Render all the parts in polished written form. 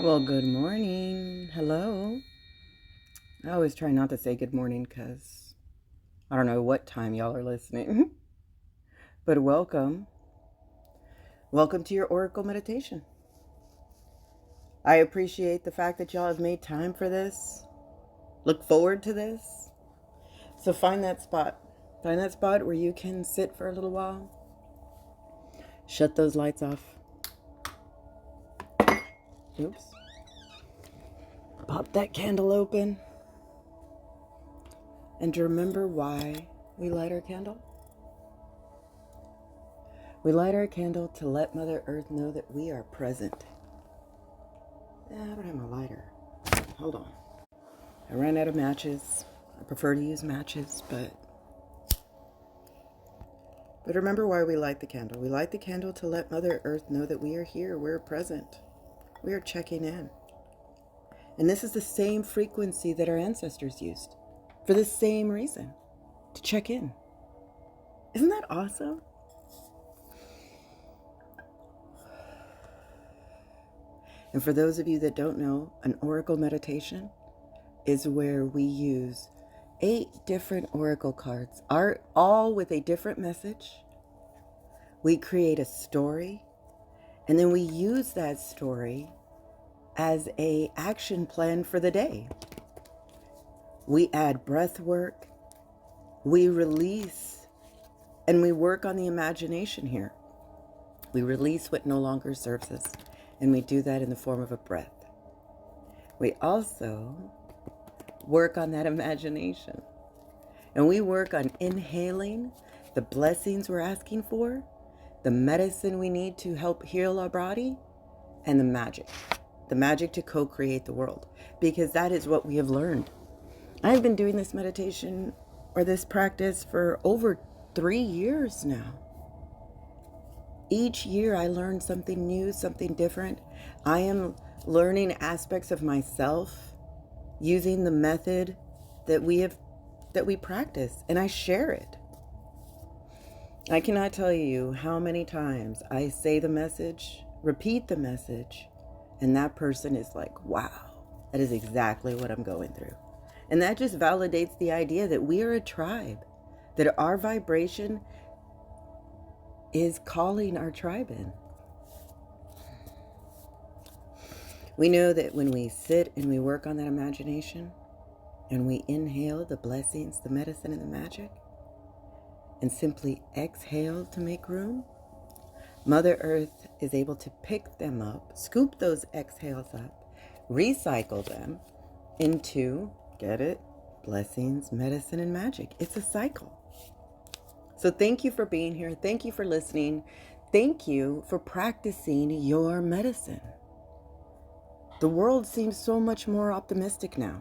Well, good morning. Hello. I always try not to say good morning because I don't know what time y'all are listening. But welcome. Welcome to your Oracle meditation. I appreciate the fact that y'all have made time for this. Look forward to this. So find that spot. Find that spot where you can sit for a little while. Shut those lights off. Oops. Pop that candle open. And to remember why we light our candle. We light our candle to let Mother Earth know that we are present. I don't have my lighter. Hold on. I ran out of matches. I prefer to use matches, but remember why we light the candle. We light the candle to let Mother Earth know that we are here. We're present. We are checking in. And this is the same frequency that our ancestors used for the same reason, to check in. Isn't that awesome? And for those of you that don't know, an oracle meditation is where we use 8 different oracle cards, all with a different message. We create a story, and then we use that story as an action plan for the day. We add breath work, we release, and we work on the imagination here. We release what no longer serves us, and we do that in the form of a breath. We also work on that imagination, and we work on inhaling the blessings we're asking for, the medicine we need to help heal our body, and the magic to co-create the world, because that is what we have learned. I've been doing this meditation or this practice for over 3 years now. Each year I learn something new, something different. I am learning aspects of myself using the method that we practice, and I share it. I cannot tell you how many times I say the message, repeat the message, and that person is like, wow, that is exactly what I'm going through. And that just validates the idea that we are a tribe, that our vibration is calling our tribe in. We know that when we sit and we work on that imagination, and we inhale the blessings, the medicine, and the magic, and simply exhale to make room, Mother Earth is able to pick them up, scoop those exhales up, recycle them into, get it, blessings, medicine, and magic. It's a cycle. So thank you for being here. Thank you for listening. Thank you for practicing your medicine. The world seems so much more optimistic now.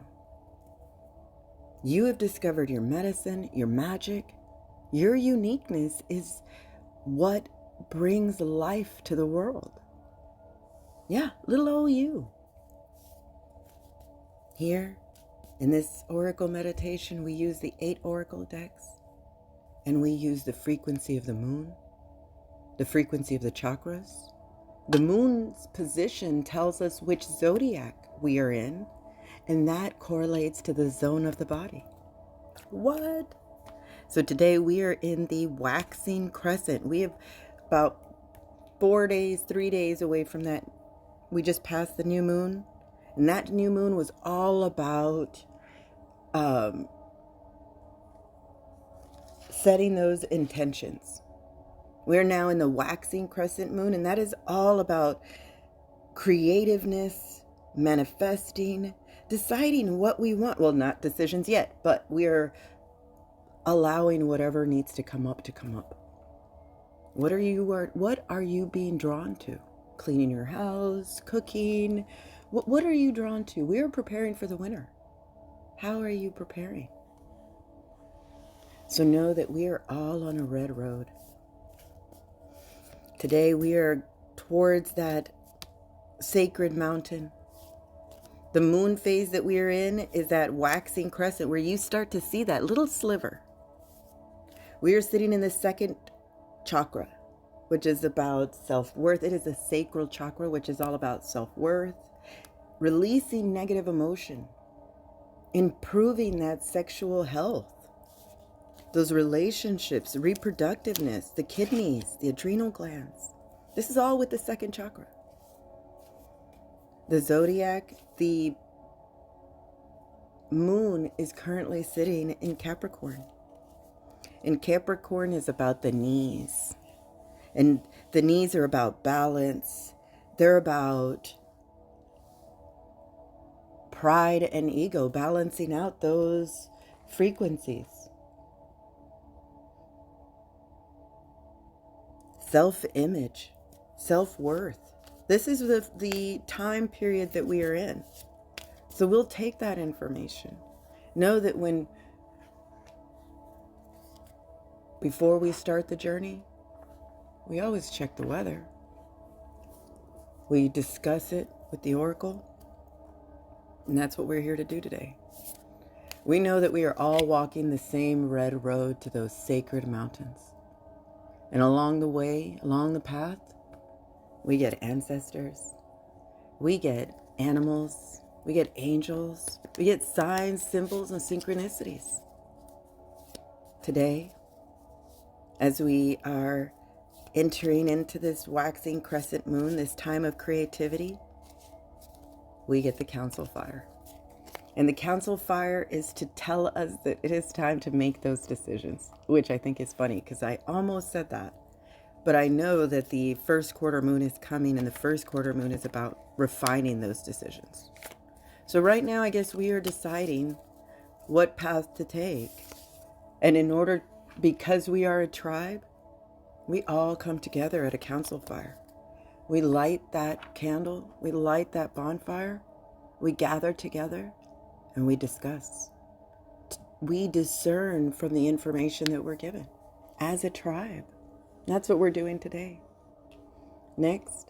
You have discovered your medicine, your magic. Your uniqueness is what brings life to the world. Yeah, little old you. Here, in this oracle meditation, we use the 8 oracle decks, and we use the frequency of the moon, the frequency of the chakras. The moon's position tells us which zodiac we are in, and that correlates to the zone of the body. What? So today we are in the waxing crescent. We have about 3 days away from that. We just passed the new moon, and that new moon was all about setting those intentions. We're now in the waxing crescent moon, and that is all about creativeness, manifesting, deciding what we want. Well, not decisions yet, but we're allowing whatever needs to come up to come up. What are you being drawn to? Cleaning your house, cooking. What are you drawn to? We are preparing for the winter. How are you preparing? So know that we are all on a red road. Today we are towards that sacred mountain. The moon phase that we are in is that waxing crescent where you start to see that little sliver. We are sitting in the 2nd chakra, which is about self-worth. It is a sacral chakra, which is all about self-worth, releasing negative emotion, improving that sexual health, those relationships, reproductiveness, the kidneys, the adrenal glands. This is all with the second chakra. The zodiac, the moon is currently sitting in Capricorn. And Capricorn is about the knees. And the knees are about balance. They're about pride and ego, balancing out those frequencies. Self-image, self-worth. This is the time period that we are in. So we'll take that information. Know that before we start the journey, we always check the weather. We discuss it with the oracle. And that's what we're here to do today. We know that we are all walking the same red road to those sacred mountains. And along the way, along the path, we get ancestors, we get animals, we get angels, we get signs, symbols, and synchronicities. Today, as we are entering into this waxing crescent moon, this time of creativity, we get the council fire. And the council fire is to tell us that it is time to make those decisions, which I think is funny because I almost said that. But I know that the first quarter moon is coming, and the first quarter moon is about refining those decisions. So right now, I guess we are deciding what path to take. And because we are a tribe, we all come together at a council fire. We light that candle, we light that bonfire, we gather together, and we discuss. We discern from the information that we're given as a tribe. That's what we're doing today. Next,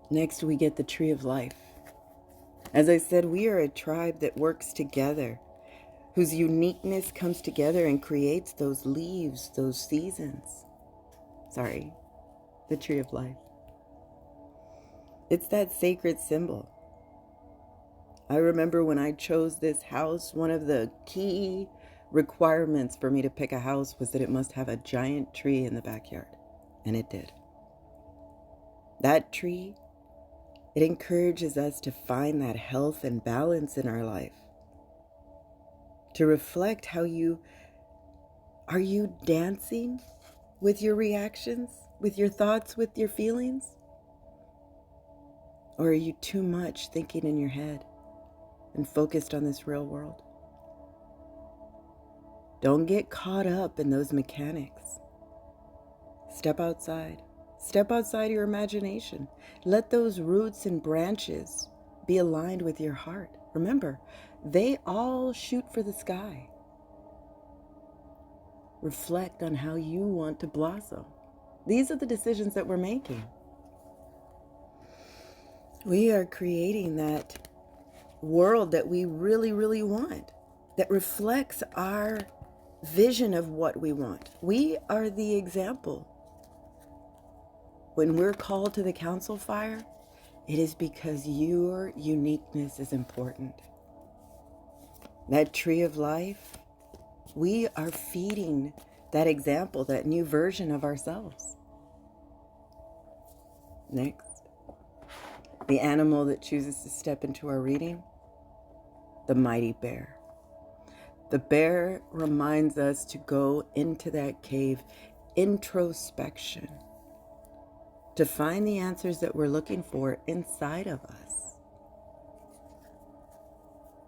we get the tree of life. As I said, we are a tribe that works together, whose uniqueness comes together and creates those leaves, those seasons. The tree of life. It's that sacred symbol. I remember when I chose this house, one of the key requirements for me to pick a house was that it must have a giant tree in the backyard. And it did. That tree, it encourages us to find that health and balance in our life. To reflect are you dancing with your reactions, with your thoughts, with your feelings? Or are you too much thinking in your head and focused on this real world? Don't get caught up in those mechanics. Step outside. Step outside your imagination. Let those roots and branches be aligned with your heart. Remember, they all shoot for the sky. Reflect on how you want to blossom. These are the decisions that we're making. We are creating that world that we really, really want, that reflects our vision of what we want. We are the example. When we're called to the council fire, it is because your uniqueness is important. That tree of life, we are feeding that example, that new version of ourselves. Next, the animal that chooses to step into our reading, the mighty bear. The bear reminds us to go into that cave, introspection, to find the answers that we're looking for inside of us.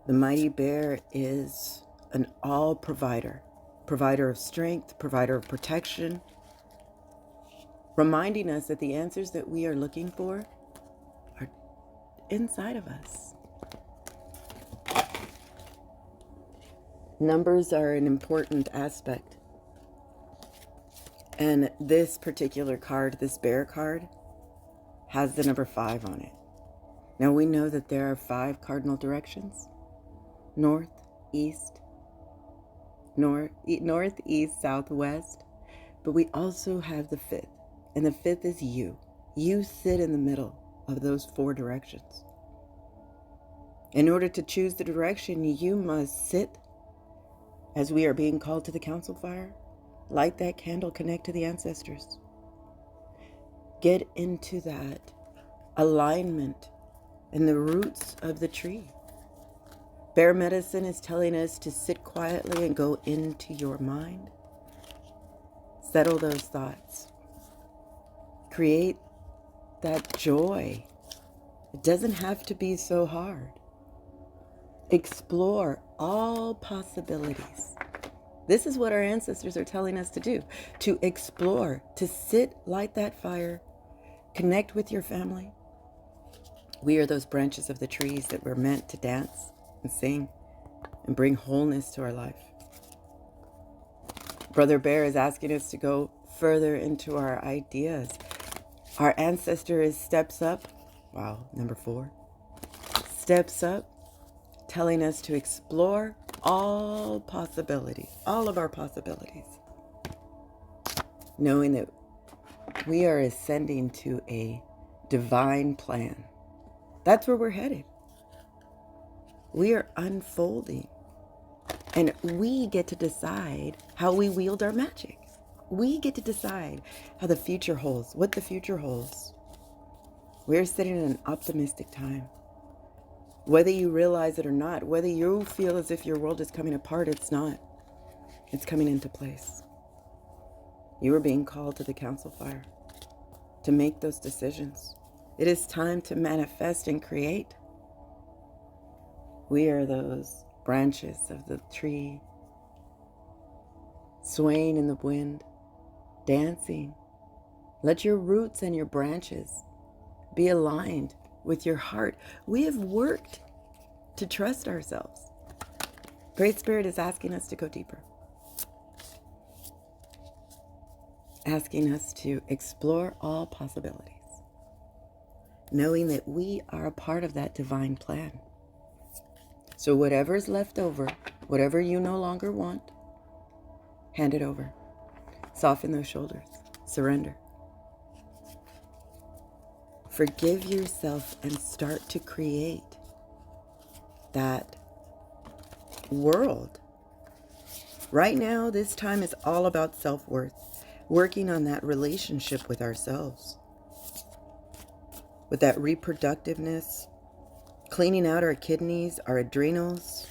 The mighty bear is an all provider of strength, provider of protection, reminding us that the answers that we are looking for are inside of us. Numbers are an important aspect. And this particular card, this bear card, has the number 5 on it. Now we know that there are 5 cardinal directions. North, east, southwest. But we also have the 5th. And the 5th is you. You sit in the middle. of those 4 directions. In order to choose the direction, you must sit as we are being called to the council fire, light that candle, connect to the ancestors. Get into that alignment in the roots of the tree. Bear medicine is telling us to sit quietly and go into your mind. Settle those thoughts. Create that joy. It doesn't have to be so hard. Explore all possibilities. This is what our ancestors are telling us to do, to explore, to sit, light that fire, connect with your family. We are those branches of the trees that were meant to dance and sing and bring wholeness to our life. Brother Bear is asking us to go further into our ideas. Our ancestor is steps up. Wow, number 4. Steps up, telling us to explore all possibilities, all of our possibilities. Knowing that we are ascending to a divine plan. That's where we're headed. We are unfolding. And we get to decide how we wield our magic. We get to decide how the future holds, what the future holds. We're sitting in an optimistic time. Whether you realize it or not, whether you feel as if your world is coming apart, it's not. It's coming into place. You are being called to the council fire to make those decisions. It is time to manifest and create. We are those branches of the tree, swaying in the wind, dancing. Let your roots and your branches be aligned with your heart. We have worked to trust ourselves. Great Spirit is asking us to go deeper. Asking us to explore all possibilities. Knowing that we are a part of that divine plan. So whatever is left over, whatever you no longer want, hand it over. Soften those shoulders. Surrender. Forgive yourself and start to create that world. Right now, this time is all about self-worth. Working on that relationship with ourselves. With that reproductiveness, cleaning out our kidneys, our adrenals.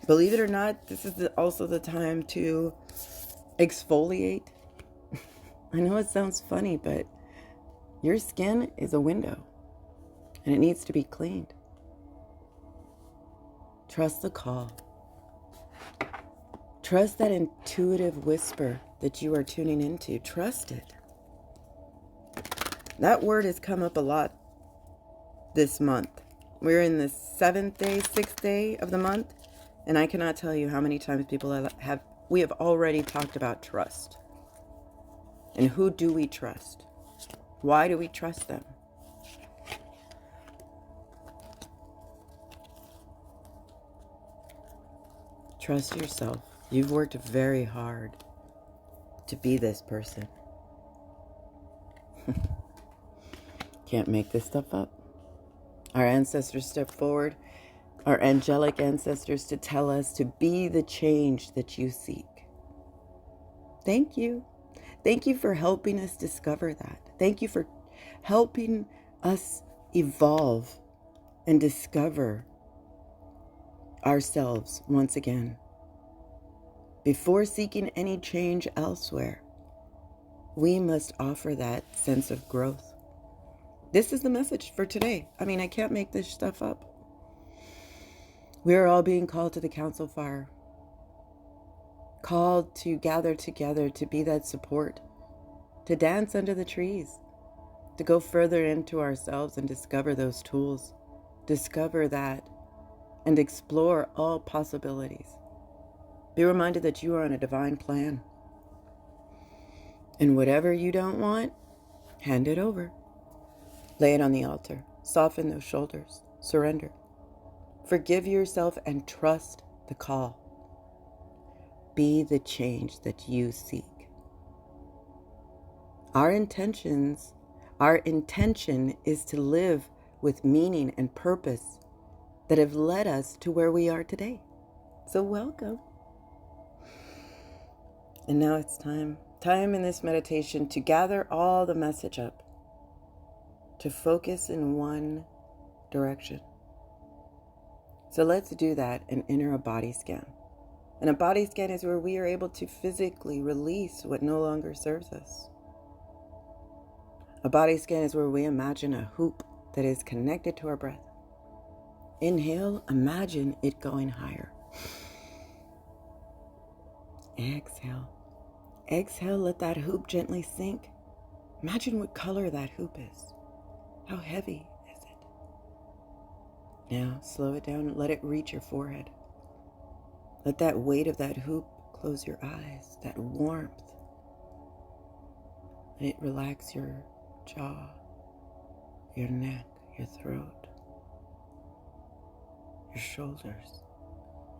Believe it or not, this is also the time to exfoliate. I know it sounds funny, but your skin is a window and it needs to be cleaned. Trust the call. Trust that intuitive whisper that you are tuning into. Trust it. That word has come up a lot this month. We're in the 7th day, 6th day of the month, and I cannot tell you how many times we have already talked about trust. And who do we trust? Why do we trust them? Trust yourself. You've worked very hard to be this person. Can't make this stuff up. Our ancestors step forward, our angelic ancestors, to tell us to be the change that you seek. Thank you. Thank you for helping us discover that. Thank you for helping us evolve and discover ourselves once again. Before seeking any change elsewhere, we must offer that sense of growth. This is the message for today. I mean, I can't make this stuff up. We are all being called to the council fire. Called to gather together, to be that support, to dance under the trees, to go further into ourselves and discover those tools, discover that, and explore all possibilities. Be reminded that you are on a divine plan. And whatever you don't want, hand it over. Lay it on the altar. Soften those shoulders. Surrender. Forgive yourself and trust the call. Be the change that you seek. Our intentions Our intention is to live with meaning and purpose that have led us to where we are today. So welcome. And now it's time in this meditation to gather all the message up, to focus in one direction. So let's do that and enter a body scan. And a body scan is where we are able to physically release what no longer serves us. A body scan is where we imagine a hoop that is connected to our breath. Inhale, imagine it going higher. Exhale. Exhale, let that hoop gently sink. Imagine what color that hoop is. How heavy is it? Now, slow it down and let it reach your forehead. Let that weight of that hoop close your eyes, that warmth. Let it relax your jaw, your neck, your throat, your shoulders.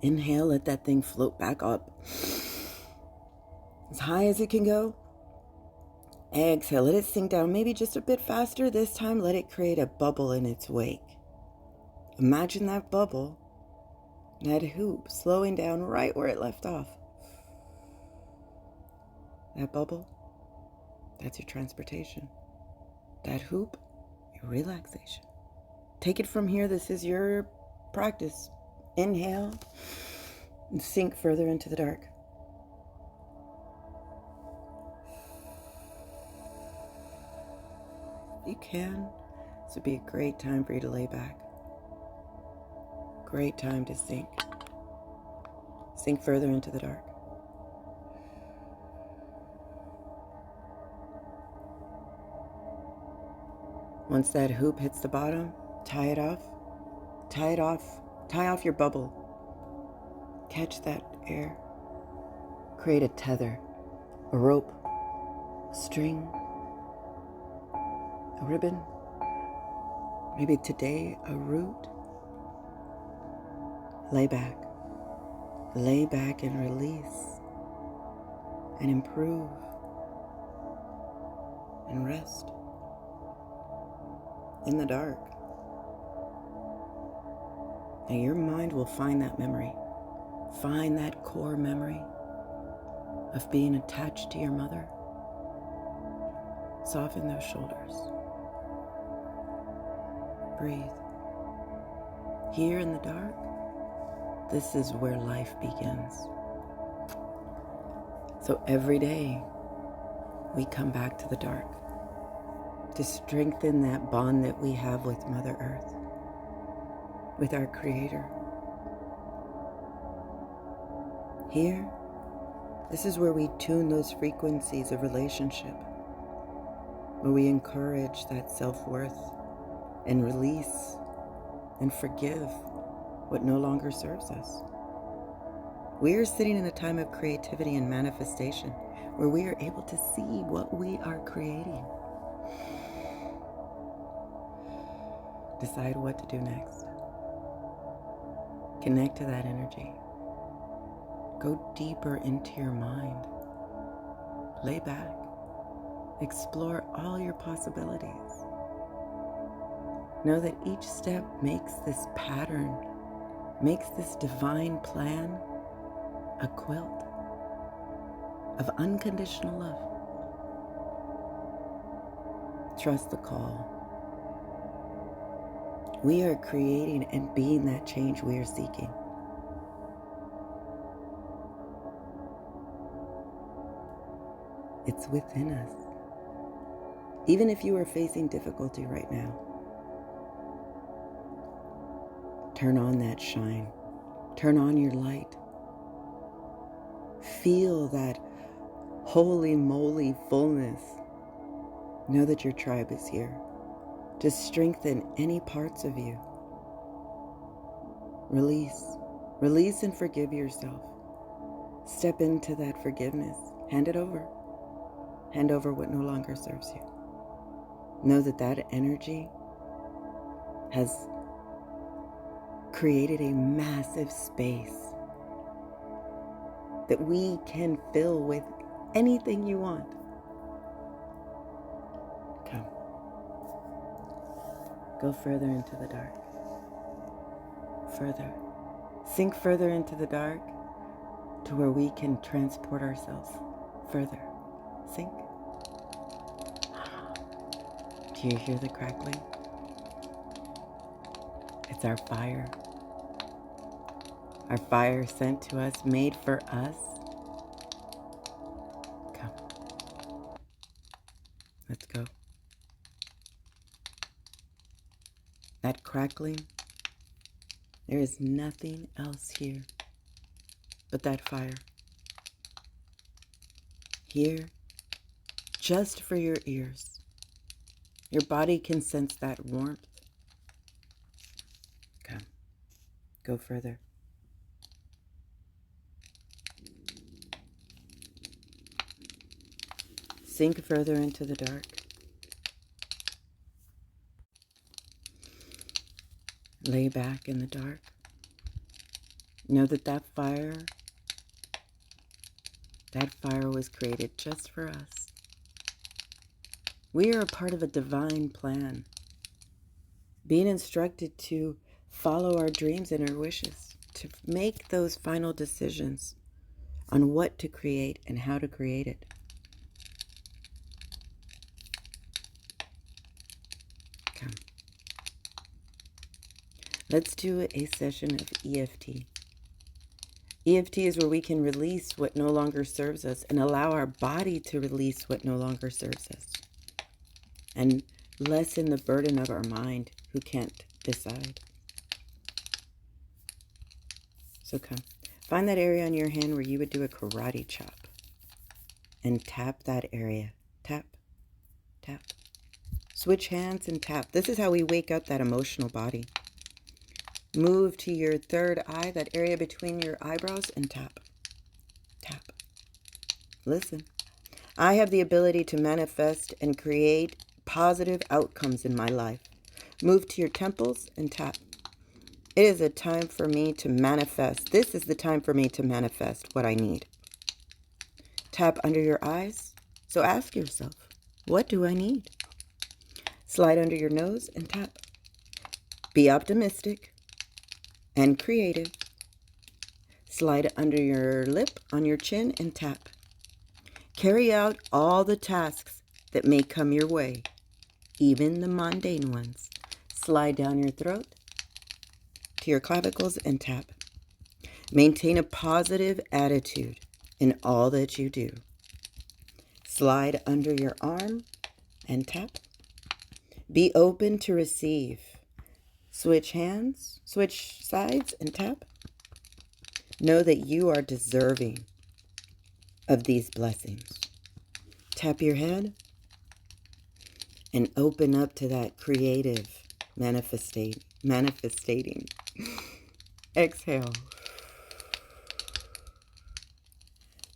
Inhale, let that thing float back up as high as it can go. Exhale, let it sink down maybe just a bit faster. This time, let it create a bubble in its wake. Imagine that bubble, that hoop, slowing down right where it left off. That bubble, that's your transportation. That hoop, your relaxation. Take it from here. This is your practice. Inhale and sink further into the dark. If you can, this would be a great time for you to lay back. Great time to sink. Sink further into the dark. Once that hoop hits the bottom, tie it off. Tie it off. Tie off your bubble. Catch that air. Create a tether, a rope, a string, a ribbon, maybe today a root. Lay back and release and improve and rest in the dark. Now your mind will find that memory, find that core memory of being attached to your mother. Soften those shoulders. Breathe. Here in the dark, this is where life begins. So every day, we come back to the dark to strengthen that bond that we have with Mother Earth, with our Creator. Here, this is where we tune those frequencies of relationship, where we encourage that self-worth and release and forgive what no longer serves us. We are sitting in a time of creativity and manifestation where we are able to see what we are creating. Decide what to do next. Connect to that energy. Go deeper into your mind. Lay back. Explore all your possibilities. Know that each step makes this pattern, makes this divine plan a quilt of unconditional love. Trust the call. We are creating and being that change we are seeking. It's within us. Even if you are facing difficulty right now, turn on that shine. Turn on your light. Feel that holy moly fullness. Know that your tribe is here to strengthen any parts of you. Release and forgive yourself. Step into that forgiveness. Hand it over. Hand over what no longer serves you. Know that that energy has created a massive space that we can fill with anything you want. Come. Go further into the dark. Further. Sink further into the dark to where we can transport ourselves further. Sink. Do you hear the crackling? It's our fire. Our fire sent to us, made for us. Come. Let's go. That crackling, there is nothing else here but that fire. Here, just for your ears. Your body can sense that warmth. Come. Go further. Sink further into the dark. Lay back in the dark. Know that fire was created just for us. We are a part of a divine plan, being instructed to follow our dreams and our wishes, to make those final decisions on what to create and how to create it. Come. Let's do a session of EFT. EFT is where we can release what no longer serves us and allow our body to release what no longer serves us, and lessen the burden of our mind who can't decide. So come. Find that area on your hand where you would do a karate chop and tap that area. Tap, tap. Switch hands and tap. This is how we wake up that emotional body. Move to your third eye, that area between your eyebrows, and tap. Tap. Listen. I have the ability to manifest and create positive outcomes in my life. Move to your temples and tap. It is a time for me to manifest. This is the time for me to manifest what I need. Tap under your eyes. So ask yourself, what do I need? Slide under your nose and tap. Be optimistic and creative. Slide under your lip, on your chin, and tap. Carry out all the tasks that may come your way, even the mundane ones. Slide down your throat to your clavicles and tap. Maintain a positive attitude in all that you do. Slide under your arm and tap. Be open to receive. Switch hands, switch sides, and tap. Know that you are deserving of these blessings. Tap your head and open up to that creative manifesting. Exhale.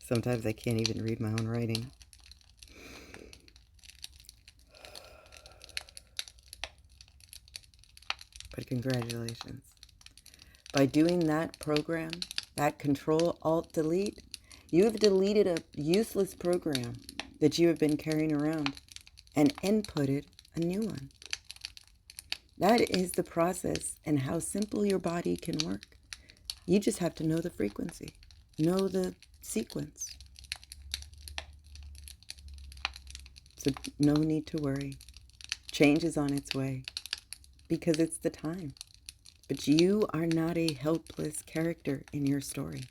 Sometimes I can't even read my own writing. But congratulations. By doing that program, that Control-Alt-Delete, you have deleted a useless program that you have been carrying around and inputted a new one. That is the process and how simple your body can work. You just have to know the frequency, know the sequence. So no need to worry. Change is on its way because it's the time. But you are not a helpless character in your story.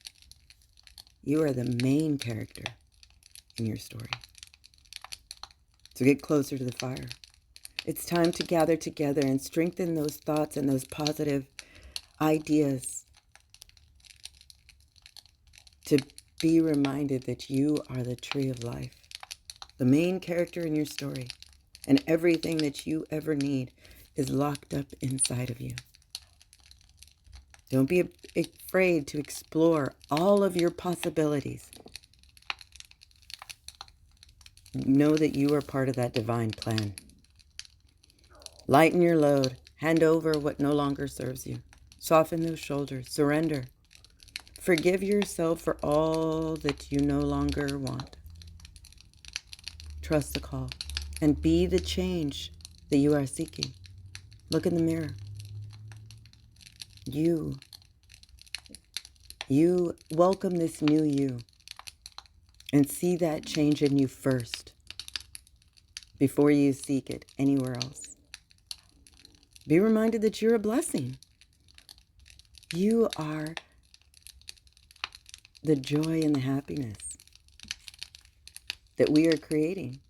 You are the main character in your story. So get closer to the fire. It's time to gather together and strengthen those thoughts and those positive ideas to be reminded that you are the tree of life, the main character in your story, and everything that you ever need is locked up inside of you. Don't be afraid to explore all of your possibilities. Know that you are part of that divine plan. Lighten your load. Hand over what no longer serves you. Soften those shoulders. Surrender. Forgive yourself for all that you no longer want. Trust the call and be the change that you are seeking. Look in the mirror. You welcome this new you and see that change in you first before you seek it anywhere else. Be reminded that you're a blessing. You are the joy and the happiness that we are creating.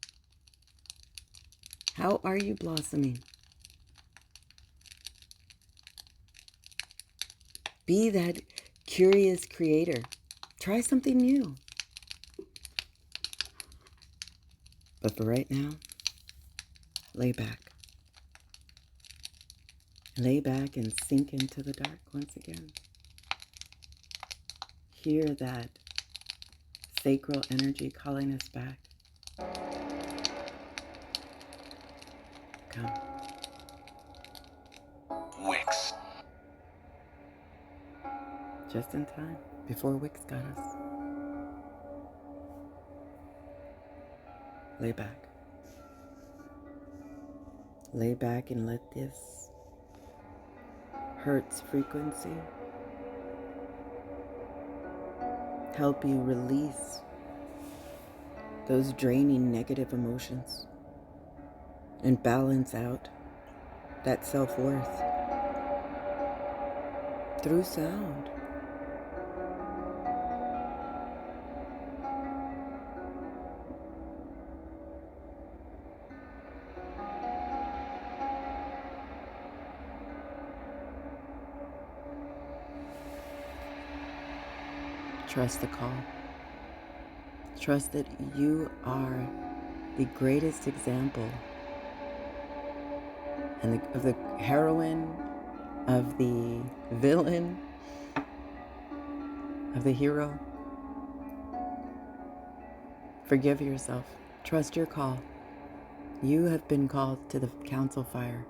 How are you blossoming? Be that curious creator. Try something new. But for right now, lay back. Lay back and sink into the dark once again. Hear that sacral energy calling us back. Come. Wix. Just in time, before Wix got us. Lay back. Lay back and let this Hertz frequency help you release those draining negative emotions and balance out that self-worth through sound. Trust the call. Trust that you are the greatest example of the heroine, of the villain, of the hero. Forgive yourself. Trust your call. You have been called to the council fire,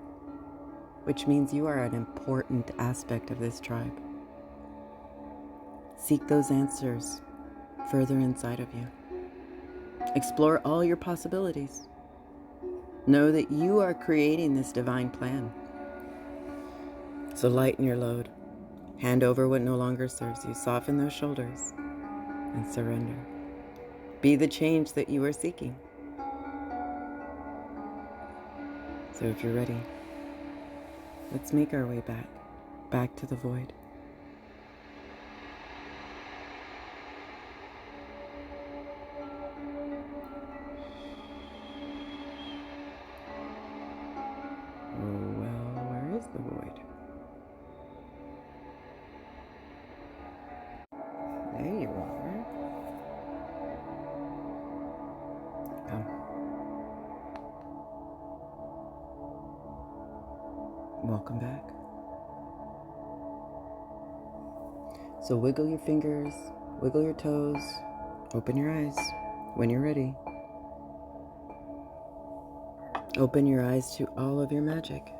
which means you are an important aspect of this tribe. Seek those answers further inside of you. Explore all your possibilities. Know that you are creating this divine plan. So lighten your load. Hand over what no longer serves you. Soften those shoulders and surrender. Be the change that you are seeking. So if you're ready, let's make our way back to the void. Oh, well, where is the void? There you are. Come. Welcome back. So wiggle your fingers, wiggle your toes, open your eyes when you're ready. Open your eyes to all of your magic.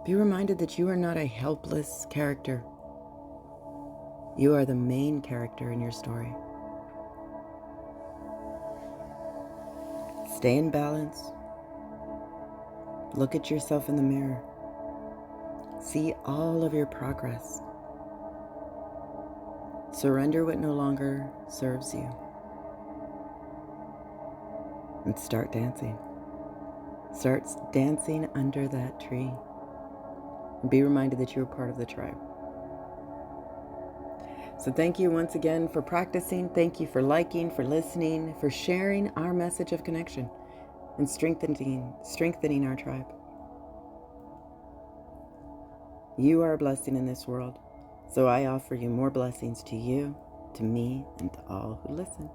Be reminded that you are not a helpless character. You are the main character in your story. Stay in balance. Look at yourself in the mirror. See all of your progress. Surrender what no longer serves you. And start dancing. Start dancing under that tree. And be reminded that you're part of the tribe. So thank you once again for practicing. Thank you for liking, for listening, for sharing our message of connection and strengthening our tribe. You are a blessing in this world. So I offer you more blessings to you, to me, and to all who listen.